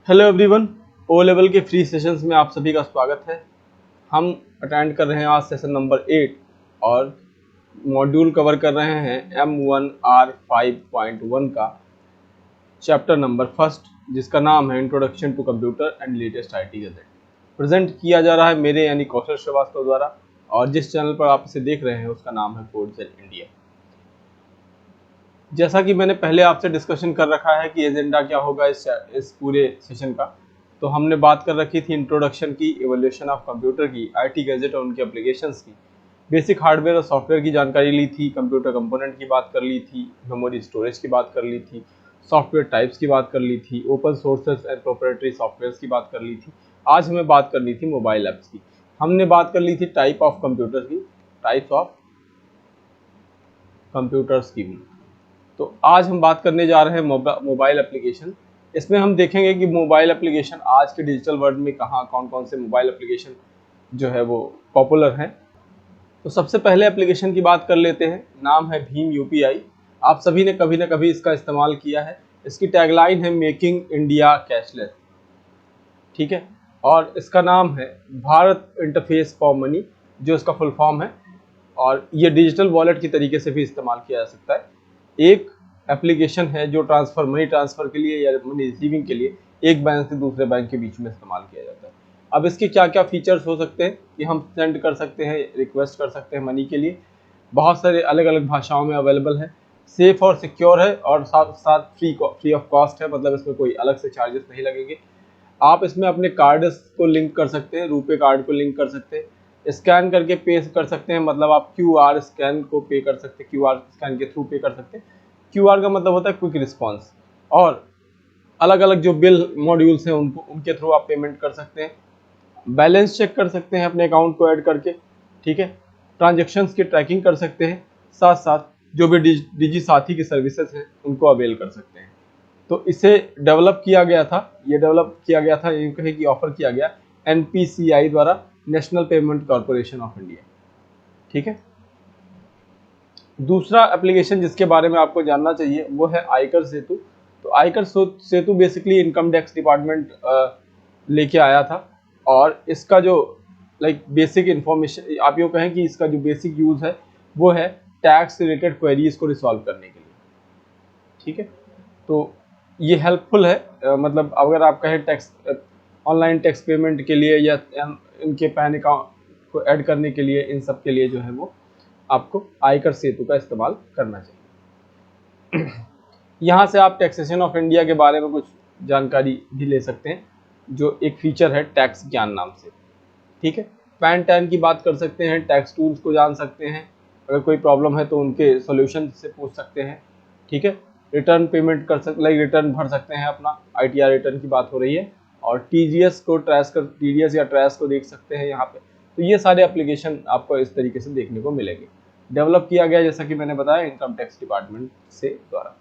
Hello everyone. O level के free sessions में आप सभी का स्वागत है। हम अटेंड कर रहे हैं आज सेशन नंबर 8 और मॉड्यूल कवर कर रहे हैं M1R5.1 का चैप्टर नंबर फर्स्ट, जिसका नाम है introduction to computer and latest IT gadget. Present किया जा रहा है मेरे यानी कौशल श्रीवास्तव द्वारा, और जिस चैनल पर आप इसे देख रहे हैं उसका नाम है कोडसेल इंडिया। जैसा कि मैंने पहले आपसे डिस्कशन कर रखा है कि एजेंडा क्या होगा इस पूरे सेशन का, तो हमने बात कर रखी थी इंट्रोडक्शन की, इवोल्यूशन ऑफ कंप्यूटर की, आईटी गैजेट और उनके एप्लीकेशंस की, बेसिक हार्डवेयर और सॉफ्टवेयर की जानकारी ली थी, कंप्यूटर कंपोनेंट की बात कर ली थी, मेमोरी स्टोरेज की बात कर ली थी, सॉफ्टवेयर टाइप्स की बात कर ली थी, open sources and proprietary software की बात कर ली थी। आज हमें बात करनी थी मोबाइल ऐप्स की। हमने बात कर ली थी टाइप ऑफ कंप्यूटर की, टाइप्स ऑफ कंप्यूटर्स की भी। तो आज हम बात करने जा रहे हैं मोबाइल एप्लीकेशन। इसमें हम देखेंगे कि मोबाइल एप्लीकेशन आज के डिजिटल वर्ल्ड में कहाँ कौन कौन से मोबाइल एप्लीकेशन जो है वो पॉपुलर हैं। तो सबसे पहले एप्लीकेशन की बात कर लेते हैं, नाम है भीम यूपीआई। आप सभी ने कभी ना कभी इसका इस्तेमाल किया है। इसकी टैगलाइन है मेकिंग इंडिया कैशलेस, ठीक है। और इसका नाम है भारत इंटरफेस फॉर मनी, जो इसका फुल फॉर्म है। और ये डिजिटल वॉलेट की तरीके से भी इस्तेमाल किया जा सकता है। एक एप्लीकेशन है जो मनी ट्रांसफर के लिए या मनी रिसीविंग के लिए एक बैंक से दूसरे बैंक के बीच में इस्तेमाल किया जाता है। अब इसके क्या क्या फीचर्स हो सकते हैं कि हम सेंड कर सकते हैं, रिक्वेस्ट कर सकते हैं मनी के लिए। बहुत सारे अलग अलग भाषाओं में अवेलेबल है, सेफ और सिक्योर है, और साथ साथ फ्री ऑफ कॉस्ट है, मतलब इसमें कोई अलग से चार्जेस नहीं लगेंगे। आप इसमें अपने कार्ड को लिंक कर सकते हैं, रुपे कार्ड को लिंक कर सकते हैं, स्कैन करके पे कर सकते हैं, मतलब आप क्यूआर स्कैन को पे कर सकते हैं, क्यूआर स्कैन के थ्रू पे कर सकते हैं। क्यूआर का मतलब होता है क्विक रिस्पांस। और अलग अलग जो बिल मॉड्यूल्स हैं उनके थ्रू आप पेमेंट कर सकते हैं। बैलेंस चेक कर सकते हैं अपने अकाउंट को ऐड करके, ठीक है। ट्रांजेक्शन्स की ट्रैकिंग कर सकते हैं, साथ साथ जो भी डिजी साथी की सर्विसेज हैं उनको अवेल कर सकते हैं। तो इसे डेवलप किया गया था, यूँ कहे कि ऑफर किया गया एनपीसीआई द्वारा, national payment corporation of India, ठीक है। दूसरा एप्लीकेशन जिसके बारे में आपको जानना चाहिए वो है आयकर सेतु। तो आयकर सेतु बेसिकली इनकम टैक्स डिपार्टमेंट लेके आया था, और इसका जो बेसिक इन्फॉर्मेशन, आप यूँ कहें कि इसका जो बेसिक यूज़ है वो है टैक्स रिलेटेड क्वेरीज को रिसॉल्व करने के लिए, ठीक है। तो ये हेल्पफुल है, मतलब अगर आप कहें टैक्स ऑनलाइन टैक्स पेमेंट के लिए या इनके पैन अकाउंट को ऐड करने के लिए, इन सब के लिए जो है वो आपको आयकर सेतु का इस्तेमाल करना चाहिए। यहाँ से आप टैक्सेशन ऑफ इंडिया के बारे में कुछ जानकारी भी ले सकते हैं, जो एक फीचर है टैक्स ज्ञान नाम से, ठीक है। पैन टैन की बात कर सकते हैं, टैक्स टूल्स को जान सकते हैं, अगर कोई प्रॉब्लम है तो उनके सॉल्यूशन से पूछ सकते हैं, ठीक है। रिटर्न पेमेंट कर सकते, रिटर्न भर सकते हैं अपना, आईटीआर रिटर्न की बात हो रही है, और टीडीएस या ट्रेस को देख सकते हैं यहाँ पे। तो ये सारे एप्लीकेशन आपको इस तरीके से देखने को मिलेंगे। डेवलप किया गया, जैसा कि मैंने बताया, इनकम टैक्स डिपार्टमेंट से द्वारा।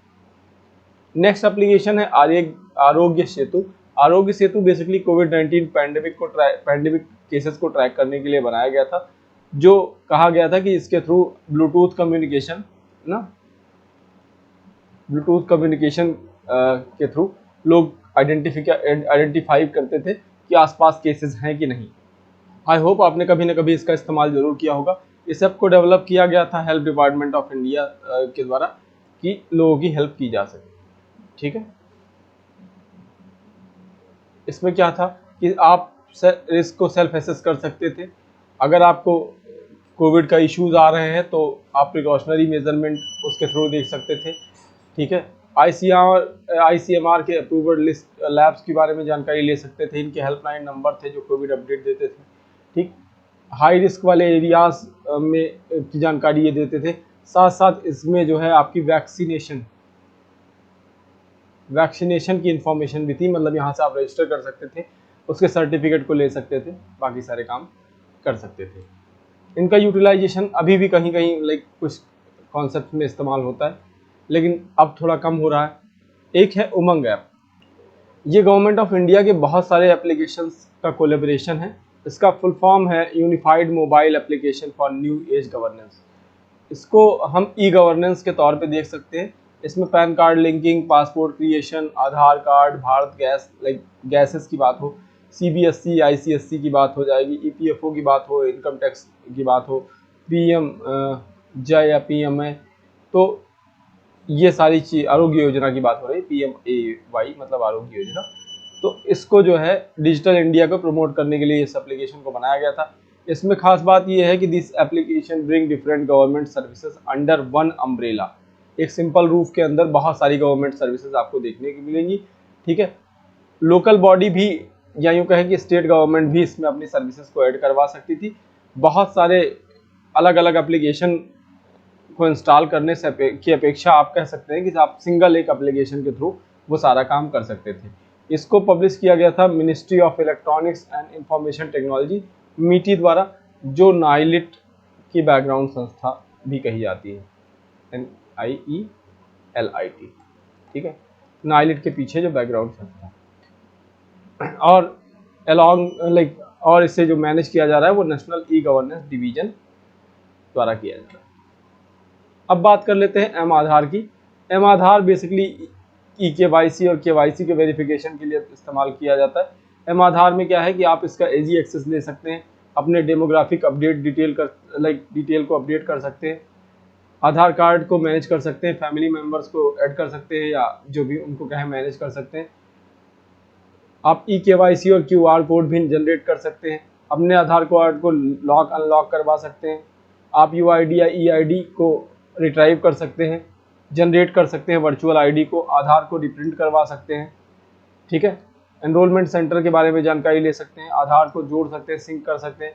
नेक्स्ट एप्लीकेशन है आरोग्य सेतु। आरोग्य सेतु बेसिकली कोविड-19 पैंडेमिक केसेस को ट्रैक करने के लिए बनाया गया था, जो कहा गया था कि इसके थ्रू ब्लूटूथ कम्युनिकेशन के थ्रू लोग आइडेंटिफाई करते थे कि आसपास केसेस हैं कि नहीं। आई होप आपने कभी ना कभी इसका इस्तेमाल जरूर किया होगा। इस ऐप को डेवलप किया गया था हेल्थ डिपार्टमेंट ऑफ इंडिया के द्वारा, कि लोगों की हेल्प की जा सके, ठीक है। इसमें क्या था कि आप रिस्क को सेल्फ एसेस कर सकते थे। अगर आपको कोविड का इश्यूज आ रहे हैं तो आप प्रिकॉशनरी मेजरमेंट उसके थ्रू देख सकते थे, ठीक है। आईसीएमआर के अप्रूव्ड लिस्ट लैब्स के बारे में जानकारी ले सकते थे, इनके हेल्पलाइन नंबर थे जो कोविड अपडेट देते थे, ठीक। हाई रिस्क वाले एरियाज में की जानकारी ये देते थे। साथ साथ इसमें जो है आपकी वैक्सीनेशन की इंफॉर्मेशन भी थी, मतलब यहाँ से आप रजिस्टर कर सकते थे, उसके सर्टिफिकेट को ले सकते थे, बाकी सारे काम कर सकते थे। इनका यूटिलाइजेशन अभी भी कहीं कहीं कुछ कॉन्सेप्ट में इस्तेमाल होता है, लेकिन अब थोड़ा कम हो रहा है। एक है उमंग ऐप। ये गवर्नमेंट ऑफ इंडिया के बहुत सारे एप्लीकेशंस का कोलेबरेशन है। इसका फुल फॉर्म है unified mobile application for new age governance. इसको हम ई गवर्नेंस के तौर पे देख सकते हैं। इसमें PAN card linking, passport creation, Aadhaar card, Bharat gas like gases की बात हो, सीबीएसई आईसीएसई की बात हो जाएगी, ईपीएफओ की बात हो, इनकम टैक्स की बात हो, पीएम जय या पीएमए, तो ये सारी चीज, आरोग्य योजना की बात हो रही है, पीएमएवाई मतलब आरोग्य योजना। तो इसको जो है डिजिटल इंडिया को प्रमोट करने के लिए इस एप्लीकेशन को बनाया गया था। इसमें खास बात यह है कि this application bring different government services under one umbrella. एक सिंपल रूफ के अंदर बहुत सारी गवर्नमेंट सर्विसेज आपको देखने को मिलेंगी, ठीक है। लोकल बॉडी भी, या यूँ कहें कि स्टेट गवर्नमेंट भी इसमें अपनी सर्विसेज को ऐड करवा सकती थी। बहुत सारे अलग अलग एप्लीकेशन को इंस्टॉल करने से की अपेक्षा आप कह सकते हैं कि आप सिंगल एक एप्लीकेशन के थ्रू वो सारा काम कर सकते थे। इसको पब्लिश किया गया था ministry of electronics and information technology मीटी द्वारा, जो नाइलिट की बैकग्राउंड संस्था भी कही जाती है, NIELIT, ठीक है, नाइलिट के पीछे जो बैकग्राउंड संस्था। और अलॉन्ग और इसे जो मैनेज किया जा रहा है वो नेशनल ई गवर्नेंस डिवीजन द्वारा किया जा रहा है। अब बात कर लेते हैं एम आधार की। एम आधार बेसिकली EKYC और KYC के वेरिफिकेशन के लिए इस्तेमाल किया जाता है। एम आधार में क्या है कि आप इसका इजी एक्सेस ले सकते हैं, अपने डेमोग्राफिक अपडेट डिटेल को अपडेट कर सकते हैं, आधार कार्ड को मैनेज कर सकते हैं, फैमिली मेम्बर्स को ऐड कर सकते हैं या जो भी उनको कहे मैनेज कर सकते हैं। आप EKYC और QR कोड भी जनरेट कर सकते हैं, अपने आधार कार्ड को लॉक अनलॉक करवा सकते हैं, आप UID या EID को रिट्राइव कर सकते हैं, जनरेट कर सकते हैं वर्चुअल आईडी को, आधार को रिप्रिंट करवा सकते हैं, ठीक है। एनरोलमेंट सेंटर के बारे में जानकारी ले सकते हैं, आधार को जोड़ सकते हैं, सिंक कर सकते हैं,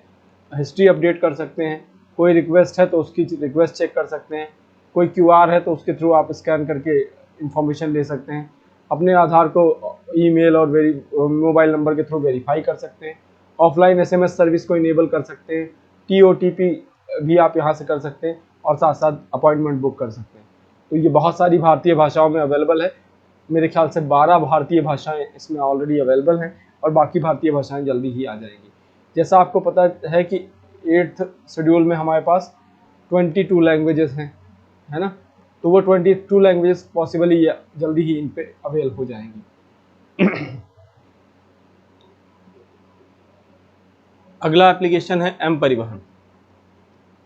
हिस्ट्री अपडेट कर सकते हैं, कोई रिक्वेस्ट है तो उसकी रिक्वेस्ट चेक कर सकते हैं, कोई QR है तो उसके थ्रू आप स्कैन करके इंफॉर्मेशन ले सकते हैं, अपने आधार को ईमेल और मोबाइल नंबर के थ्रू वेरीफाई कर सकते हैं, ऑफलाइन SMS सर्विस को इनेबल कर सकते हैं, TOTP भी आप यहाँ से कर सकते हैं, और साथ साथ अपॉइंटमेंट बुक कर सकते हैं। तो ये बहुत सारी भारतीय भाषाओं में अवेलेबल है। मेरे ख्याल से 12 भारतीय भाषाएं इसमें ऑलरेडी अवेलेबल हैं और बाकी भारतीय भाषाएं जल्दी ही आ जाएंगी। जैसा आपको पता है कि 8th शेड्यूल में हमारे पास 22 लैंग्वेजेस हैं, है ना, तो वो 22 लैंग्वेजेस पॉसिबली जल्दी ही इन पे अवेल हो जाएंगी। अगला एप्लीकेशन है एम परिवहन।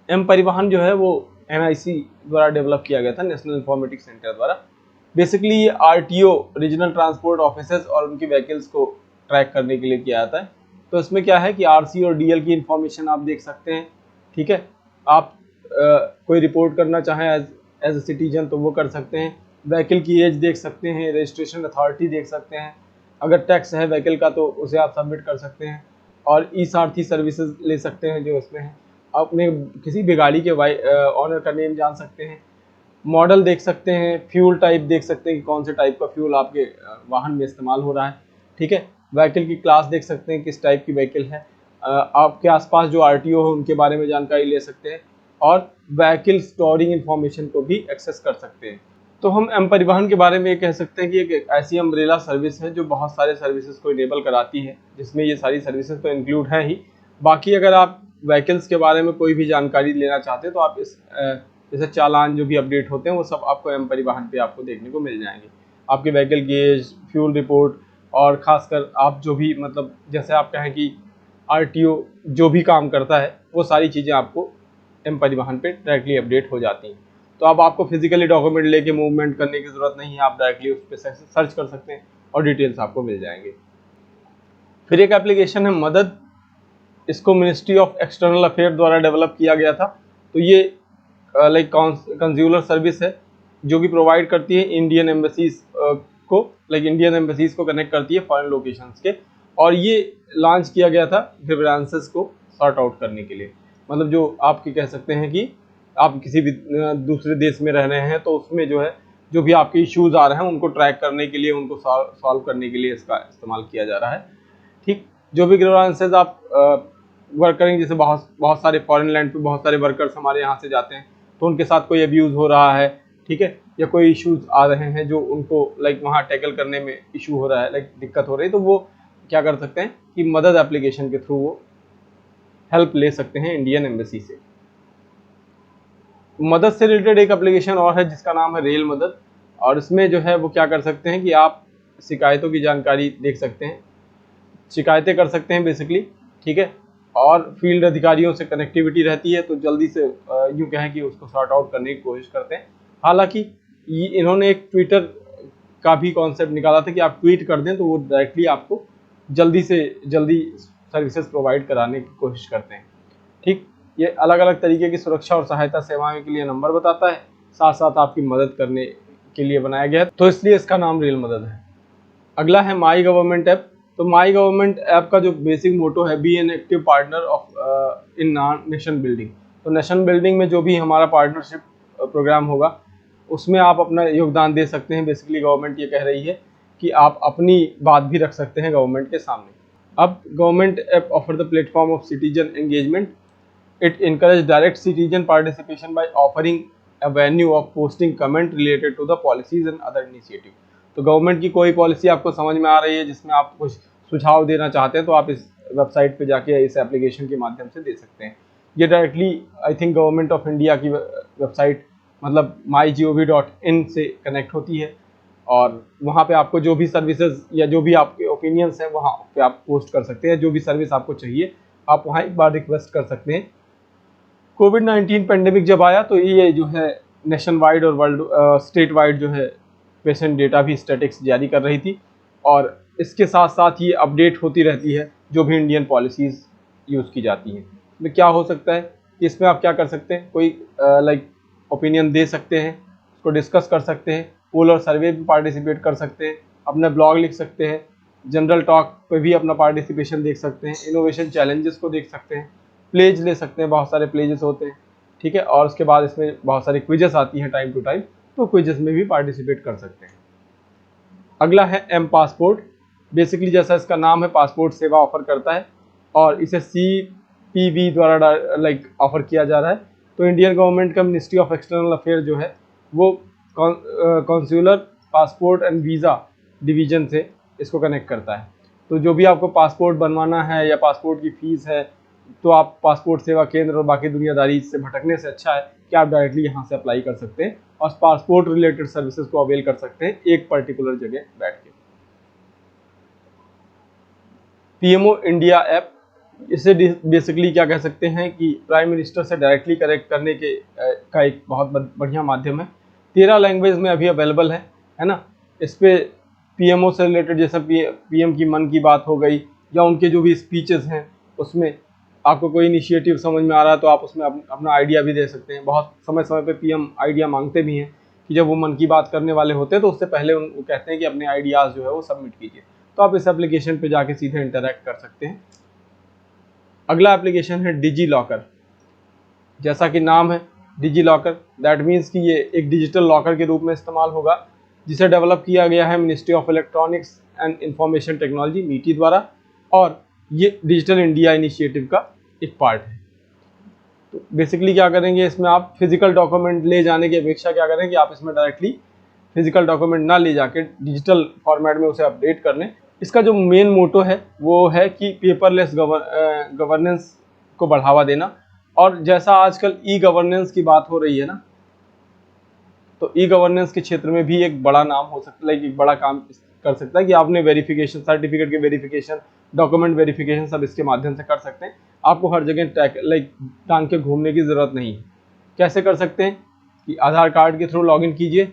एम परिवहन जो है वो NIC द्वारा डेवलप किया गया था, नेशनल इंफॉर्मेटिक्स सेंटर द्वारा। बेसिकली ये RTO रीजनल ट्रांसपोर्ट ऑफिसर्स और उनकी व्हीकल्स को ट्रैक करने के लिए किया जाता है। तो इसमें क्या है कि RC और DL की इंफॉर्मेशन आप देख सकते हैं, ठीक है। आप कोई रिपोर्ट करना चाहें एज ए सिटीजन तो वो कर सकते हैं, व्हीकल की एज देख सकते हैं, रजिस्ट्रेशन अथॉरिटी देख सकते हैं, अगर टैक्स है व्हीकल का तो उसे आप सबमिट कर सकते हैं, और ई-सारथी सर्विसेज ले सकते हैं जो इसमें है, अपने किसी भी गाड़ी के ऑनर का नेम जान सकते हैं, मॉडल देख सकते हैं, फ्यूल टाइप देख सकते हैं कि कौन से टाइप का फ्यूल आपके वाहन में इस्तेमाल हो रहा है, ठीक है। व्हीकल की क्लास देख सकते हैं किस टाइप की व्हीकल है, आपके आसपास जो RTO है उनके बारे में जानकारी ले सकते हैं, और व्हीकल स्टोरिंग इंफॉर्मेशन को भी एक्सेस कर सकते हैं। तो हम एम परिवहन के बारे में ये कह सकते हैं कि एक ऐसी अम्ब्रेला सर्विस है जो बहुत सारे सर्विसेज को इनेबल कराती है, जिसमें ये सारी सर्विसेज तो इंक्लूड है ही। बाकी अगर आप व्हीकल्स के बारे में कोई भी जानकारी लेना चाहते हैं तो आप इस जैसे चालान जो भी अपडेट होते हैं वो सब आपको एम परिवहन पे आपको देखने को मिल जाएंगे। आपके व्हीकल गेज, फ्यूल रिपोर्ट, और ख़ासकर आप जो भी मतलब जैसे आप कहें कि RTO जो भी काम करता है वो सारी चीज़ें आपको एम परिवहन पे डायरेक्टली अपडेट हो जाती हैं। तो अब आपको फिजिकली डॉक्यूमेंट लेके मूवमेंट करने की ज़रूरत नहीं है, आप डायरेक्टली उस पर सर्च कर सकते हैं और डिटेल्स आपको मिल जाएंगे। फिर एक एप्लीकेशन है मदद। इसको मिनिस्ट्री ऑफ एक्सटर्नल अफेयर द्वारा डेवलप किया गया था। तो ये कंज्यूमर सर्विस है जो कि प्रोवाइड करती है इंडियन एम्बेसीज को कनेक्ट करती है फॉरेन लोकेशंस के, और ये लॉन्च किया गया था ग्रीवेंसेस को सॉर्ट आउट करने के लिए। मतलब जो आपके कह सकते हैं कि आप किसी भी दूसरे देश में रह रहे हैं तो उसमें जो है जो भी आपके इश्यूज आ रहे हैं उनको ट्रैक करने के लिए, उनको सॉल्व करने के लिए इसका इस्तेमाल किया जा रहा है, ठीक। जो भी ग्रीवेंसेस आप वर्क करेंगे, जैसे बहुत सारे फॉरेन लैंड पे बहुत सारे वर्कर्स हमारे यहाँ से जाते हैं तो उनके साथ कोई अब्यूज़ हो रहा है, ठीक है, या कोई इश्यूज आ रहे हैं जो उनको वहाँ टैकल करने में इशू हो रहा है, दिक्कत हो रही है, तो वो क्या कर सकते हैं कि मदद एप्लीकेशन के थ्रू वो हेल्प ले सकते हैं इंडियन एम्बेसी से। मदद से रिलेटेड एक एप्लीकेशन और है जिसका नाम है रेल मदद। और इसमें जो है वो क्या कर सकते हैं कि आप शिकायतों की जानकारी देख सकते हैं, शिकायतें कर सकते हैं बेसिकली, ठीक है। और फील्ड अधिकारियों से कनेक्टिविटी रहती है, तो जल्दी से यूँ कहें कि उसको सॉर्ट आउट करने की कोशिश करते हैं। हालांकि इन्होंने एक ट्विटर का भी कॉन्सेप्ट निकाला था कि आप ट्वीट कर दें तो वो डायरेक्टली आपको जल्दी से जल्दी सर्विसेज प्रोवाइड कराने की कोशिश करते हैं, ठीक। ये अलग अलग तरीके की सुरक्षा और सहायता सेवाओं के लिए नंबर बताता है, साथ साथ आपकी मदद करने के लिए बनाया गया है, तो इसलिए इसका नाम रेल मदद है। अगला है माई गवर्नमेंट ऐप। तो माई गवर्नमेंट ऐप का जो बेसिक मोटो है, be an active partner of in nation building. तो नेशन बिल्डिंग में जो भी हमारा पार्टनरशिप प्रोग्राम होगा उसमें आप अपना योगदान दे सकते हैं। बेसिकली गवर्नमेंट ये कह रही है कि आप अपनी बात भी रख सकते हैं गवर्नमेंट के सामने। अब government app offer the platform of citizen engagement. It encourage direct citizen participation by offering a venue of posting comment related to the policies and other initiative। तो गवर्नमेंट की कोई पॉलिसी आपको समझ में आ रही है जिसमें आप कुछ सुझाव देना चाहते हैं तो आप इस वेबसाइट पे जाके इस एप्लीकेशन के माध्यम से दे सकते हैं। ये directly I think government of India की वेबसाइट मतलब mygov.in से कनेक्ट होती है, और वहाँ पे आपको जो भी सर्विसेज या जो भी आपके ओपिनियंस हैं वहाँ पे आप पोस्ट कर सकते हैं। जो भी सर्विस आपको चाहिए आप वहाँ एक बार रिक्वेस्ट कर सकते हैं। कोविड-19 पेंडेमिक जब आया तो ये जो है नेशन वाइड और वर्ल्ड स्टेट वाइड जो है पेशेंट डेटा भी स्टैटिक्स जारी कर रही थी, और इसके साथ साथ ये अपडेट होती रहती है जो भी इंडियन पॉलिसीज़ यूज़ की जाती हैं। इसमें क्या हो सकता है कि इसमें आप क्या कर सकते हैं, कोई लाइक ओपिनियन दे सकते हैं, उसको डिस्कस कर सकते हैं, पोल और सर्वे भी पार्टिसिपेट कर सकते हैं, अपना ब्लॉग लिख सकते हैं, जनरल टॉक पे भी अपना पार्टिसिपेशन देख सकते हैं, इनोवेशन चैलेंजेस को देख सकते हैं, प्लेज ले सकते हैं, बहुत सारे प्लेजेस होते हैं, ठीक है। और उसके बाद इसमें बहुत सारी क्विजेस आती हैं टाइम टू टाइम, तो क्विजेस में भी पार्टिसिपेट कर सकते हैं। अगला है एम पासपोर्ट। बेसिकली जैसा इसका नाम है, पासपोर्ट सेवा ऑफर करता है और इसे CPB द्वारा लाइक ऑफर किया जा रहा है। तो इंडियन गवर्नमेंट का मिनिस्ट्री ऑफ एक्सटर्नल अफेयर जो है वो consular passport and visa division से इसको कनेक्ट करता है। तो जो भी आपको पासपोर्ट बनवाना है या पासपोर्ट की फ़ीस है, तो आप पासपोर्ट सेवा केंद्र और बाकी दुनियादारी से भटकने से अच्छा है कि आप डायरेक्टली यहाँ से अप्लाई कर सकते हैं और पासपोर्ट रिलेटेड सर्विसेज को अवेल कर सकते हैं एक पर्टिकुलर जगह बैठ के। PMO इंडिया ऐप, इसे बेसिकली क्या कह सकते हैं कि प्राइम मिनिस्टर से डायरेक्टली कनेक्ट करने के का एक बहुत बढ़िया माध्यम है। 13 लैंग्वेज में अभी अवेलेबल है ना। इस पर PMO से रिलेटेड जैसे PM की मन की बात हो गई या उनके जो भी स्पीचेस हैं उसमें आपको कोई इनिशिएटिव समझ में आ रहा है तो आप उसमें अपना आइडिया भी दे सकते हैं। बहुत समय समय पे PM आइडिया मांगते भी हैं कि जब वो मन की बात करने वाले होते हैं तो उससे पहले वो कहते हैं कि अपने आइडियाज़ जो है वो सबमिट कीजिए, तो आप इस एप्लीकेशन पे जाके सीधे इंटरेक्ट कर सकते हैं। अगला एप्लीकेशन है डिजी लॉकर। जैसा कि नाम है डिजी लॉकर, दैट मीन्स कि ये एक डिजिटल लॉकर के रूप में इस्तेमाल होगा जिसे डेवलप किया गया है ministry of electronics and information technology MeitY द्वारा, और ये डिजिटल इंडिया इनिशिएटिव का एक पार्ट है। तो बेसिकली क्या करेंगे, इसमें आप फिजिकल डॉक्यूमेंट ले जाने की अपेक्षा क्या करें कि आप इसमें डायरेक्टली फिजिकल डॉक्यूमेंट ना ले जाके डिजिटल फॉर्मेट में उसे अपडेट कर लें। इसका जो मेन मोटो है वो है कि पेपरलेस गवर्नेंस को बढ़ावा देना, और जैसा आजकल ई-गवर्नेंस की बात हो रही है ना, तो ई-गवर्नेंस के क्षेत्र में भी एक बड़ा नाम हो सकता है, एक बड़ा काम कर सकता है कि आपने वेरिफिकेशन, सर्टिफिकेट के वेरिफिकेशन, डॉक्यूमेंट वेरिफिकेशन सब इसके माध्यम से कर सकते हैं। आपको हर जगह टांग के घूमने की ज़रूरत नहीं है। कैसे कर सकते हैं कि आधार कार्ड के थ्रू लॉगिन कीजिए,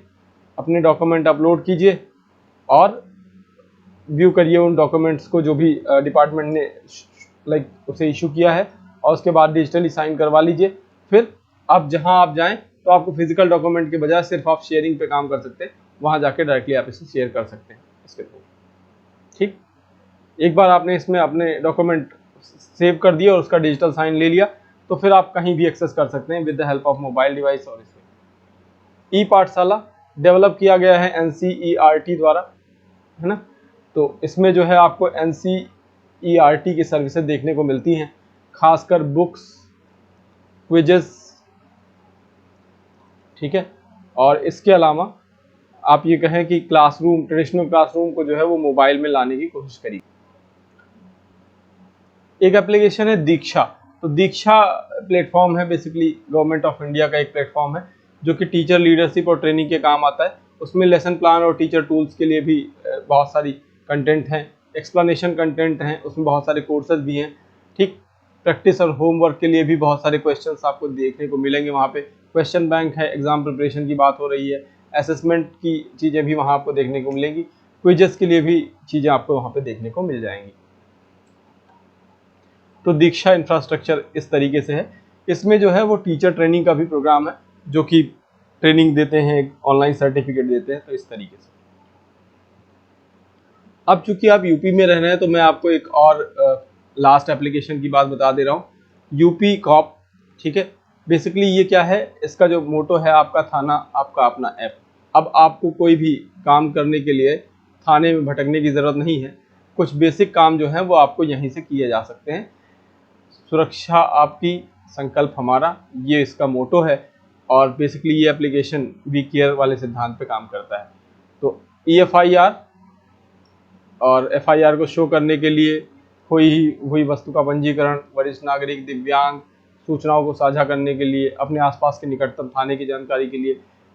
अपने डॉक्यूमेंट अपलोड कीजिए और व्यू करिए उन डॉक्यूमेंट्स को जो भी डिपार्टमेंट ने उसे इशू किया है, और उसके बाद डिजिटली साइन करवा लीजिए। फिर आप जहां आप जाएं तो आपको फिजिकल डॉक्यूमेंट के बजाय सिर्फ आप शेयरिंग पे काम कर सकते हैं, वहां जाके डायरेक्टली आप इसे शेयर कर सकते हैं इसके थ्रू, ठीक। एक बार आपने इसमें अपने डॉक्यूमेंट सेव कर दिया और उसका डिजिटल साइन ले लिया तो फिर आप कहीं भी एक्सेस कर सकते हैं with the help of mobile device. और इसमें ई-पाठशाला डेवलप किया गया है NCERT द्वारा, है ना। तो इसमें जो है आपको NCERT की सर्विसेज देखने को मिलती हैं, खासकर बुक्स, क्विजेस, ठीक है। और इसके अलावा आप ये कहें कि क्लासरूम, ट्रेडिशनल क्लासरूम को जो है वो मोबाइल में लाने की कोशिश करी। एक एप्लीकेशन है दीक्षा। तो दीक्षा प्लेटफॉर्म है, बेसिकली गवर्नमेंट ऑफ इंडिया का एक प्लेटफॉर्म है जो कि टीचर लीडरशिप और ट्रेनिंग के काम आता है। उसमें लेसन प्लान और टीचर टूल्स के लिए भी बहुत सारी कंटेंट हैं, एक्सप्लेनेशन कंटेंट हैं, उसमें बहुत सारे कोर्सेज भी हैं। ठीक, प्रैक्टिस और होमवर्क के लिए भी बहुत सारे क्वेश्चंस आपको देखने को मिलेंगे वहाँ पे। क्वेश्चन बैंक है, एग्जाम प्रिपरेशन की बात हो रही है, असेसमेंट की चीज़ें भी वहाँ आपको देखने को मिलेंगी, क्विजेस के लिए भी चीज़ें आपको वहाँ पे देखने को मिल जाएंगी। तो दीक्षा इंफ्रास्ट्रक्चर इस तरीके से है। इसमें जो है वो टीचर ट्रेनिंग का भी प्रोग्राम है, जो कि ट्रेनिंग देते हैं, ऑनलाइन सर्टिफिकेट देते हैं। तो इस तरीके से अब चूंकि आप यूपी में रह रहे हैं तो मैं आपको एक और लास्ट एप्लीकेशन की बात बता दे रहा हूँ, यूपी कॉप। ठीक है, बेसिकली ये क्या है, इसका जो मोटो है, आपका थाना आपका अपना ऐप। अब आपको कोई भी काम करने के लिए थाने में भटकने की ज़रूरत नहीं है। कुछ बेसिक काम जो है वो आपको यहीं से किए जा सकते हैं। सुरक्षा आपकी, संकल्प हमारा, ये इसका मोटो है। और बेसिकली ये एप्लीकेशन वी केयर वाले सिद्धांत पे काम करता है। तो EFIR और FIR को शो करने के लिए हुई वस्तु का पंजीकरण, वरिष्ठ नागरिक, दिव्यांग, सूचनाओं को साझा करने के लिए, अपने आसपास के निकटतम थाने की जानकारी के लिए,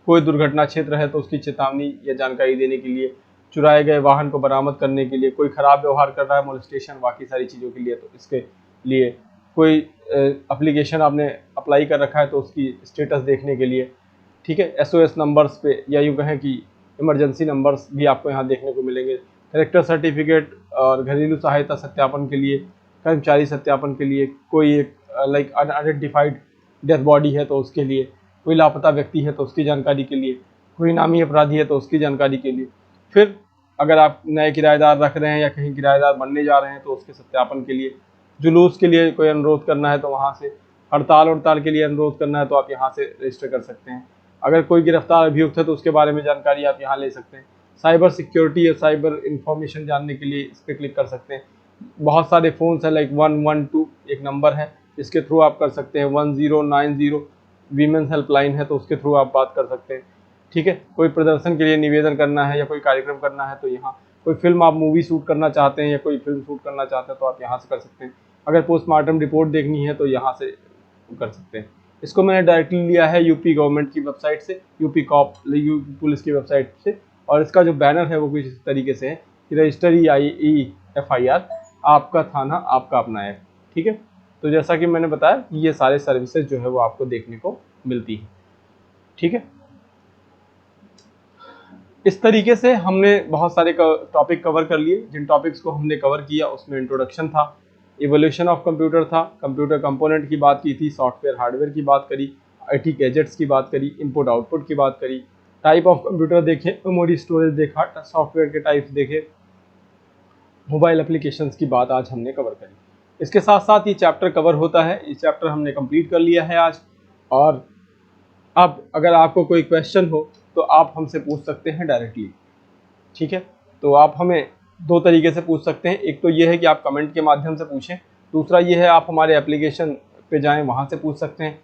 कोई दुर्घटना क्षेत्र है तो उसकी चेतावनी या जानकारी देने के लिए, चुराए गए वाहन को बरामद करने के लिए, कोई खराब व्यवहार कर रहा है, मोलेस्टेशन, बाकी सारी चीज़ों के लिए। तो इसके लिए कोई एप्लीकेशन आपने अप्लाई कर रखा है तो उसकी स्टेटस देखने के लिए। ठीक है, SOS नंबर्स पे, या यूँ कहें कि इमरजेंसी नंबर्स भी आपको यहाँ देखने को मिलेंगे। कलेक्टर सर्टिफिकेट और घरेलू सहायता सत्यापन के लिए, कर्मचारी सत्यापन के लिए, कोई एक लाइक अनआइडेंटिफाइड डेथ बॉडी है तो उसके लिए, कोई लापता व्यक्ति है तो उसकी जानकारी के लिए, कोई नामी अपराधी है तो उसकी जानकारी के लिए। फिर अगर आप नए किराएदार रख रहे हैं या कहीं किराएदार बनने जा रहे हैं तो उसके सत्यापन के लिए, जुलूस के लिए कोई अनुरोध करना है तो वहाँ से, हड़ताल के लिए अनुरोध करना है तो आप यहाँ से रजिस्टर कर सकते हैं। अगर कोई गिरफ्तार अभियुक्त है तो उसके बारे में जानकारी आप यहाँ ले सकते हैं। साइबर सिक्योरिटी या साइबर इंफॉर्मेशन जानने के लिए इस पर क्लिक कर सकते हैं। बहुत सारे फ़ोन्स हैं, लाइक 112 एक नंबर है जिसके थ्रू आप कर सकते हैं। 1090 वीमेंस हेल्पलाइन है तो उसके थ्रू आप बात कर सकते हैं। ठीक है, कोई प्रदर्शन के लिए निवेदन करना है या कोई कार्यक्रम करना है तो यहाँ, कोई फिल्म आप मूवी शूट करना चाहते हैं या कोई फिल्म शूट करना चाहते हैं तो आप यहाँ से कर सकते हैं। अगर पोस्टमार्टम रिपोर्ट देखनी है तो यहाँ से कर सकते हैं। इसको मैंने डायरेक्टली लिया है यूपी गवर्नमेंट की वेबसाइट से, यूपी कॉप, यूपी पुलिस की वेबसाइट से। और इसका जो बैनर है वो कुछ इस तरीके से है कि रजिस्टर EFIR, आपका थाना आपका अपना ऐप। ठीक है, तो जैसा कि मैंने बताया ये सारे सर्विसेज जो है वो आपको देखने को मिलती है। ठीक है, इस तरीके से हमने बहुत सारे टॉपिक कवर कर लिए। जिन टॉपिक्स को हमने कवर किया उसमें इंट्रोडक्शन था, इवोल्यूशन ऑफ कंप्यूटर था, कंप्यूटर कंपोनेंट की बात की थी, सॉफ्टवेयर हार्डवेयर की बात करी, IT गैजेट्स की बात करी, इनपुट आउटपुट की बात करी, टाइप ऑफ कंप्यूटर देखे, मेमोरी स्टोरेज देखा, सॉफ्टवेयर के टाइप्स देखे, मोबाइल एप्लीकेशंस की बात आज हमने कवर करी। इसके साथ साथ ये चैप्टर कवर होता है, ये चैप्टर हमने कंप्लीट कर लिया है आज। और अब अगर आपको कोई क्वेश्चन हो तो आप हमसे पूछ सकते हैं डायरेक्टली। ठीक है, तो आप हमें दो तरीके से पूछ सकते हैं। एक तो ये है कि आप कमेंट के माध्यम से पूछें, दूसरा ये है आप हमारे एप्लीकेशन पे जाएं, वहाँ से पूछ सकते हैं,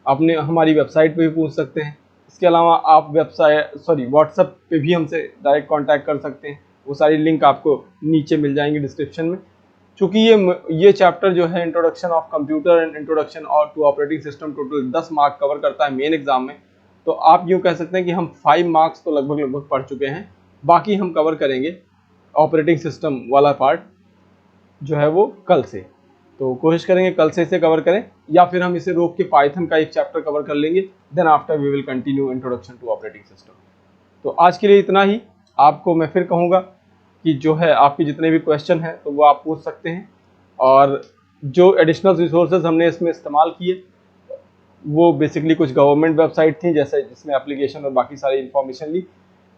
अपने हमारी वेबसाइट पे भी पूछ सकते हैं। इसके अलावा आप व्हाट्सएप पे भी हमसे डायरेक्ट कांटेक्ट कर सकते हैं। वो सारी लिंक आपको नीचे मिल जाएंगी डिस्क्रिप्शन में। चूँकि ये चैप्टर जो है introduction of computer and introduction और to operating system, total 10 mark cover करता है मेन एग्जाम में। तो आप यूँ कह सकते हैं कि हम 5 मार्क्स तो लगभग पढ़ चुके हैं, बाकी हम कवर करेंगे ऑपरेटिंग सिस्टम वाला पार्ट जो है वो कल से। तो कोशिश करेंगे कल से इसे कवर करें, या फिर हम इसे रोक के पाइथन का एक चैप्टर कवर कर लेंगे, then after we will continue introduction to operating system. तो आज के लिए इतना ही। आपको मैं फिर कहूँगा कि जो है आपके जितने भी क्वेश्चन हैं तो वो आप पूछ सकते हैं। और जो एडिशनल रिसोर्सेज हमने इसमें इस्तेमाल किए वो बेसिकली कुछ गवर्नमेंट वेबसाइट थी, जैसे जिसमें एप्लीकेशन और बाकी सारी इन्फॉर्मेशन ली।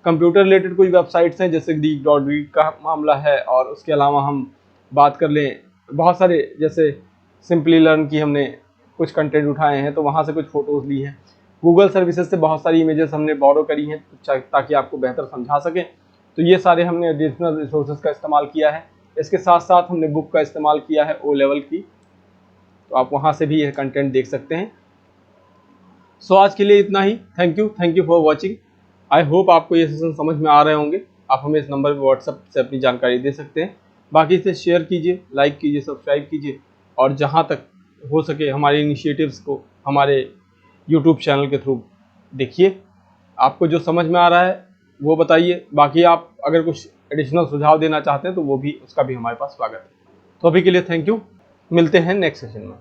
कंप्यूटर रिलेटेड कुछ वेबसाइट्स हैं जैसे geek.week का मामला है, और उसके अलावा हम बात कर लें बहुत सारे, जैसे सिंपली लर्न की हमने कुछ कंटेंट उठाए हैं तो वहाँ से कुछ फ़ोटोज़ ली हैं। गूगल सर्विसेज से बहुत सारी इमेजेस हमने बोरो करी हैं ताकि आपको बेहतर समझा सकें। तो ये सारे हमने एडिशनल रिसोर्सेज का इस्तेमाल किया है। इसके साथ साथ हमने बुक का इस्तेमाल किया है O लेवल की, तो आप वहाँ से भी यह कंटेंट देख सकते हैं। सो आज के लिए इतना ही। Thank you for watching. I hope आपको ये सेशन समझ में आ रहे होंगे। आप हमें इस नंबर पर व्हाट्सएप से अपनी जानकारी दे सकते हैं। बाकी इसे शेयर कीजिए, लाइक कीजिए, सब्सक्राइब कीजिए, और जहाँ तक हो सके हमारे इनिशिएटिव्स को हमारे यूट्यूब चैनल के थ्रू देखिए। आपको जो समझ में आ रहा है वो बताइए। बाकी आप अगर कुछ एडिशनल सुझाव देना चाहते हैं तो वो भी, उसका भी हमारे पास स्वागत है। तो अभी के लिए थैंक यू, मिलते हैं नेक्स्ट सेशन में।